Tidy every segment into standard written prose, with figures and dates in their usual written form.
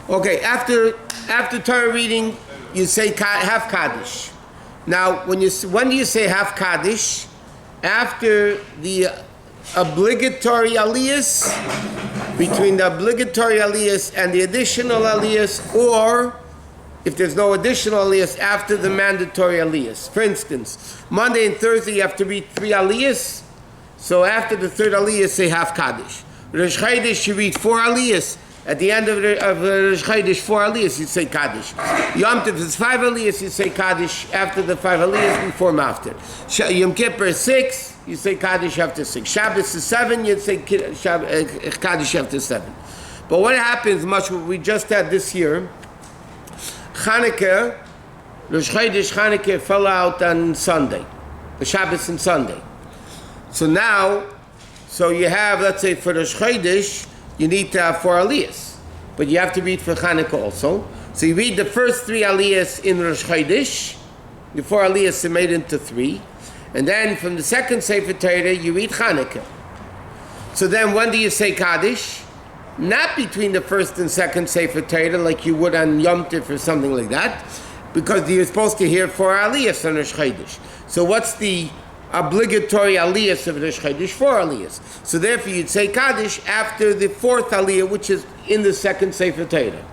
Okay, after Torah reading, you say half Kaddish. Now, when do you say half Kaddish? After the obligatory aliyahs, between the obligatory aliyahs and the additional aliyahs, or if there's no additional aliyahs, after the mandatory aliyahs. For instance, Monday and Thursday you have to read 3 aliyahs, so after the third aliyah, say half Kaddish. Rosh Chodesh, you read 4 aliyahs. At the end of Rosh Chodesh, 4 aliyahs, you say Kaddish. Yom Tov is 5 aliyahs, you say Kaddish after the 5 aliyahs, before and after. Yom Kippur is 6, you say Kaddish after 6. Shabbos is 7, you say Kaddish after 7. But what happens, much what we just had this year, Chanukah, Rosh Chodesh Chanukah fell out on Sunday, the Shabbos and Sunday. So now, you have, let's say for Rosh Chodesh, you need to have 4 aliyahs, but you have to read for Chanukah also. So you read the first 3 aliyahs in Rosh Chodesh, the 4 aliyahs are made into 3, and then from the second Sefer Torah, you read Chanukah. So then when do you say Kaddish? Not between the first and second Sefer Torah, like you would on Yom Tov or something like that, because you're supposed to hear 4 aliyahs on Rosh Chodesh. So what's the obligatory aliyahs of Rosh Chodesh? 4 aliyahs. So therefore you'd say Kaddish after the 4th aliyah, which is in the second Sefer Torah.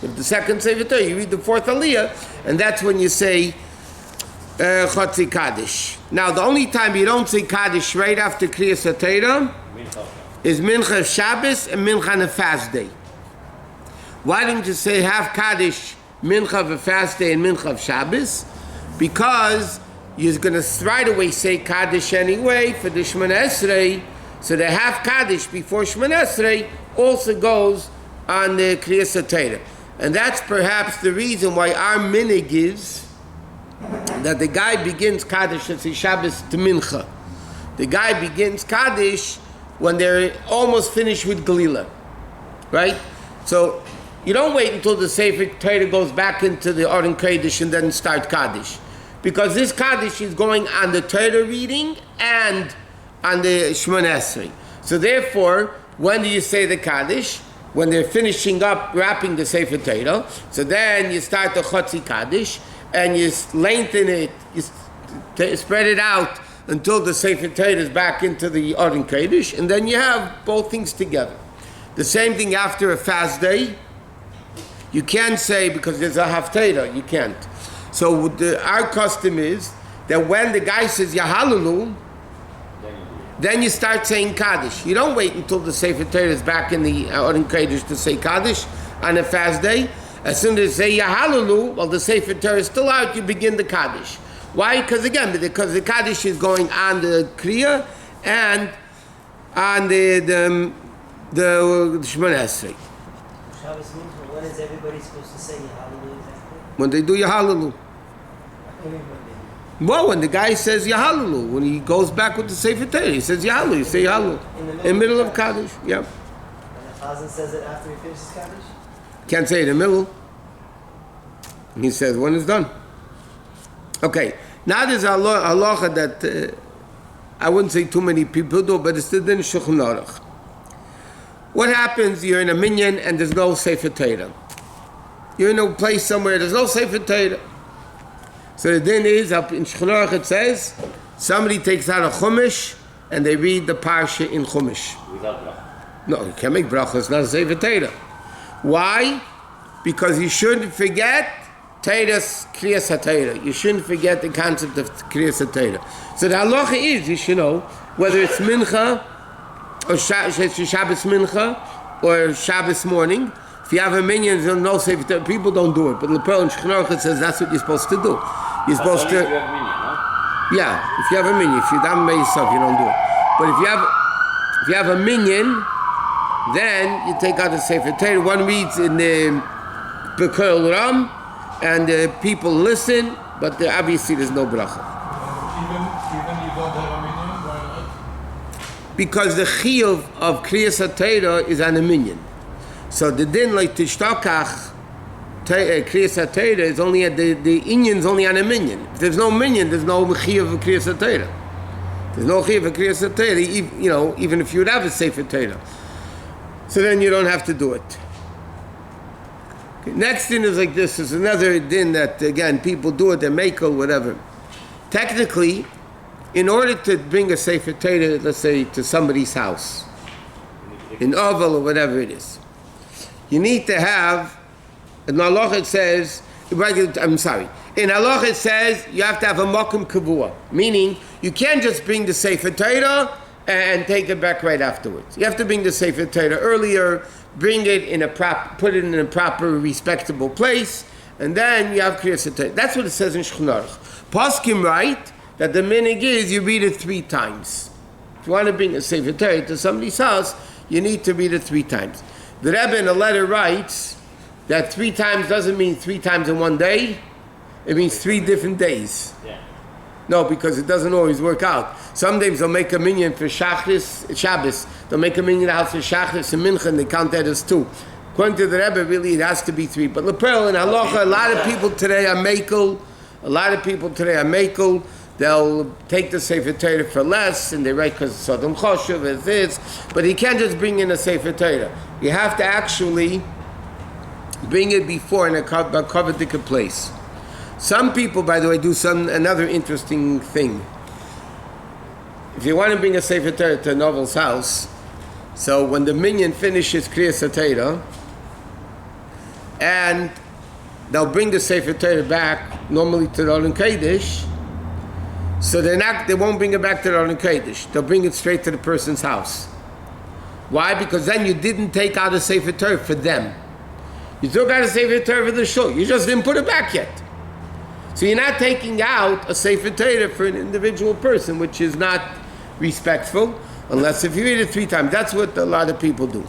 If the second Sefer Torah, you read the 4th aliyah, and that's when you say Chotzi Kaddish. Now the only time you don't say Kaddish right after Kriyas HaTorah is Mincha Shabbos and Mincha on a fast day. Why didn't you say half Kaddish, Mincha of a fast day and Mincha of Shabbos? Because you're going to right away say Kaddish anyway for the Shemona Esrei, so the half Kaddish before Shemona Esrei also goes on the Kriyas HaTorah. And that's perhaps the reason why our minhag is that the guy begins Kaddish, let's say Shabbos to Mincha. The guy begins Kaddish when they're almost finished with Galila, right? So you don't wait until the Sefer Torah goes back into the Aron Kodesh and then start Kaddish. Because this Kaddish is going on the Torah reading and on the Shemona Esrei. So therefore, when do you say the Kaddish? When they're finishing up, wrapping the Sefer Torah. So then you start the Chotzi Kaddish, and you lengthen it, you spread it out until the Sefer Torah is back into the Aron Kodesh, and then you have both things together. The same thing after a fast day. You can't say, because there's a Haftarah, you can't. So our custom is that when the guy says Yahalulu, then you start saying Kaddish. You don't wait until the Sefer Torah is back in the Aron Kodesh to say Kaddish on a fast day. As soon as you say Yahalulu, while the Sefer Torah is still out, you begin the Kaddish. Why? Because the Kaddish is going on the Kriya and on the Shemona Esrei. Shabbos Mincha, when is everybody supposed to say Yahalulu exactly? When they do Yahalulu. Well, when the guy says Yahalulu, when he goes back with the Sefer Torah, he says Yahalulu, you say Yahalulu. In the middle of Kaddish, yeah. And the Chazan says it after he finishes Kaddish? Can't say it in the middle. He says when it's done. Okay, now there's a halacha that I wouldn't say too many people do, but it's the din Shulchan Aruch. What happens? You're in a minyan and there's no Sefer Torah. You're in a place somewhere, there's no Sefer Torah. So the din is, up in Shulchan Aruch it says, somebody takes out a Chumash and they read the Parsha in Chumash. Without bracha. No, you can't make bracha, it's not a Sefer Torah. Why? Because you shouldn't forget Torah's Kriyas HaTorah. You shouldn't forget the concept of Kriyas HaTorah. So the halacha is, you should know, whether it's Mincha, or Shabbos Mincha, or Shabbos morning. If you have a minyan, there's no Sefer Torah. People don't do it. But Lepel and Shulchan Aruch says that's what you're supposed to do. You're supposed to... If you have minyan, no? Yeah, if you have a minyan. If you daven by yourself, you don't do it. But if you have a minyan, then you take out the Sefer Torah. One reads in the Bekoil Ram, and people listen, but obviously there's no bracha. Even you don't have a minyan, why not? Because the chiyuv of Kriyas HaTorah is on a minyan. So the din like Tishtokach, Kriyas HaTorah is only at the inyan's only on a minyan. If there's no minyan, there's no chiyuv of Kriyas HaTorah. There's no chiyuv of Kriyas HaTorah, even if you would have a Sefer Torah. So then you don't have to do it. Next din is like this. Is another din that, again, people do it, they make or whatever. Technically, in order to bring a Sefer Torah, let's say, to somebody's house, in Oval or whatever it is, you need to have, in Halachos it says, I'm sorry, in Halachos it says you have to have a Mokum Kavua, meaning you can't just bring the Sefer Torah and take it back right afterwards. You have to bring the Sefer Torah earlier, bring it in put it in a proper, respectable place, and then you have Kriyas Torah. That's what it says in Shulchan Aruch. Poskim write that the minig is you read it 3 times. If you want to bring a Sefer Torah to somebody's house, you need to read it 3 times. The Rebbe in a letter writes that 3 times doesn't mean 3 times in one day. It means 3 different days. Yeah. No, because it doesn't always work out. Some days they'll make a minyan for Shabbos. They'll make a minyan in the house for Shachris and Mincha, and they count that as 2. According to the Rebbe, really it has to be 3. But Lepel and Halacha, a lot of people today are makel. They'll take the Sefer Torah for less, and they write because it's Sodom Choshev, as this. But you can't just bring in a Sefer Torah. You have to actually bring it before in a covered place. Some people, by the way, do another interesting thing. If you want to bring a Sefer Torah to a novel's house, so when the minyan finishes Kriyas Torah, and they'll bring the Sefer Torah back normally to the Aron Kodesh, so they won't bring it back to the Aron Kodesh. They'll bring it straight to the person's house. Why? Because then you didn't take out a Sefer Torah for them. You took out a Sefer Torah for the shul. You just didn't put it back yet. So you're not taking out a Sefer Torah for an individual person, which is not respectful, unless if you read it 3 times. That's what a lot of people do.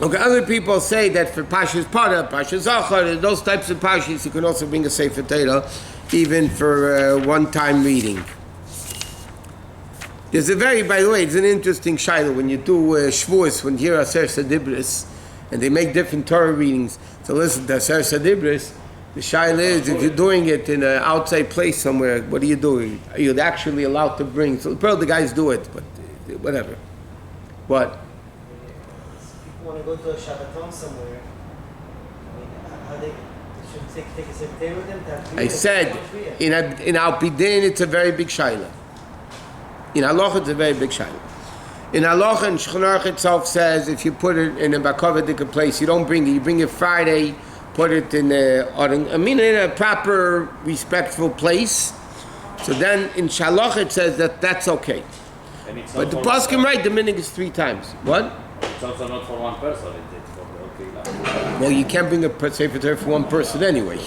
Okay, other people say that for Pashas Parah, Pashas Zachar, those types of Pashas, you can also bring a Sefer Torah, even for one-time reading. There's by the way, it's an interesting shayla when you do Shavuos, when you hear Aser Sadibris, and they make different Torah readings. So listen to Aser Sadibris, the shayla is, if you're doing it in an outside place somewhere, what are you doing? Are you actually allowed to bring? So probably the guys do it, but whatever. What? Want to go to a Shabbaton somewhere, how they should take a Sefer Torah with them? I said, in Alpidin, it's a very big shayla. In Halachos, it's a very big shayla. In Halachos, and Shulchan Aruch itself says, if you put it in a bakovadik place, you don't bring it. You bring it Friday, put it in a proper, respectful place. So then in Halachos it says that that's okay. But the poskim right, the minig is 3 times. What? It's also not for one person, it's for the whole kehillah. Well, you can't bring a Sefer Torah for one person anyway.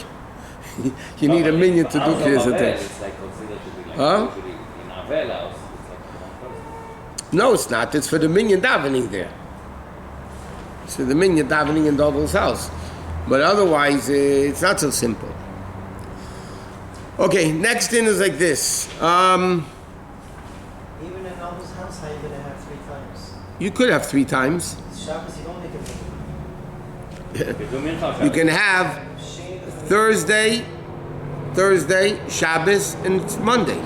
You need a minyan to do Kriyas Torah. It's like considered to be like Huh? usually in Avela house, it's like for one person. No, it's not. It's for the minyan davening there. It's for the minyan davening in Dovel's house. But otherwise, it's not so simple. Okay, next thing is like this. Even in Novel's house, how are you going to have 3 times? You could have 3 times. Shabbos, you don't make a You can have Thursday, Shabbos, and Monday.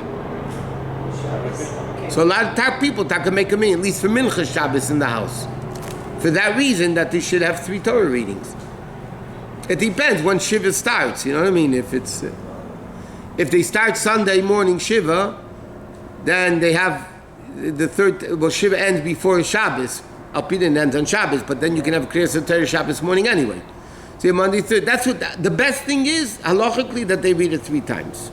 So a lot of people can make a minyan, at least for Mincha Shabbos in the house. For that reason, that they should have 3 Torah readings. It depends when Shiva starts, you know what I mean? If they start Sunday morning Shiva, then they have the third, well, Shiva ends before Shabbos. Alpidin ends on Shabbos, but then you can have Kriyas Torah Shabbos morning anyway. So Monday, third. That's what the best thing is, halachically, that they read it 3 times.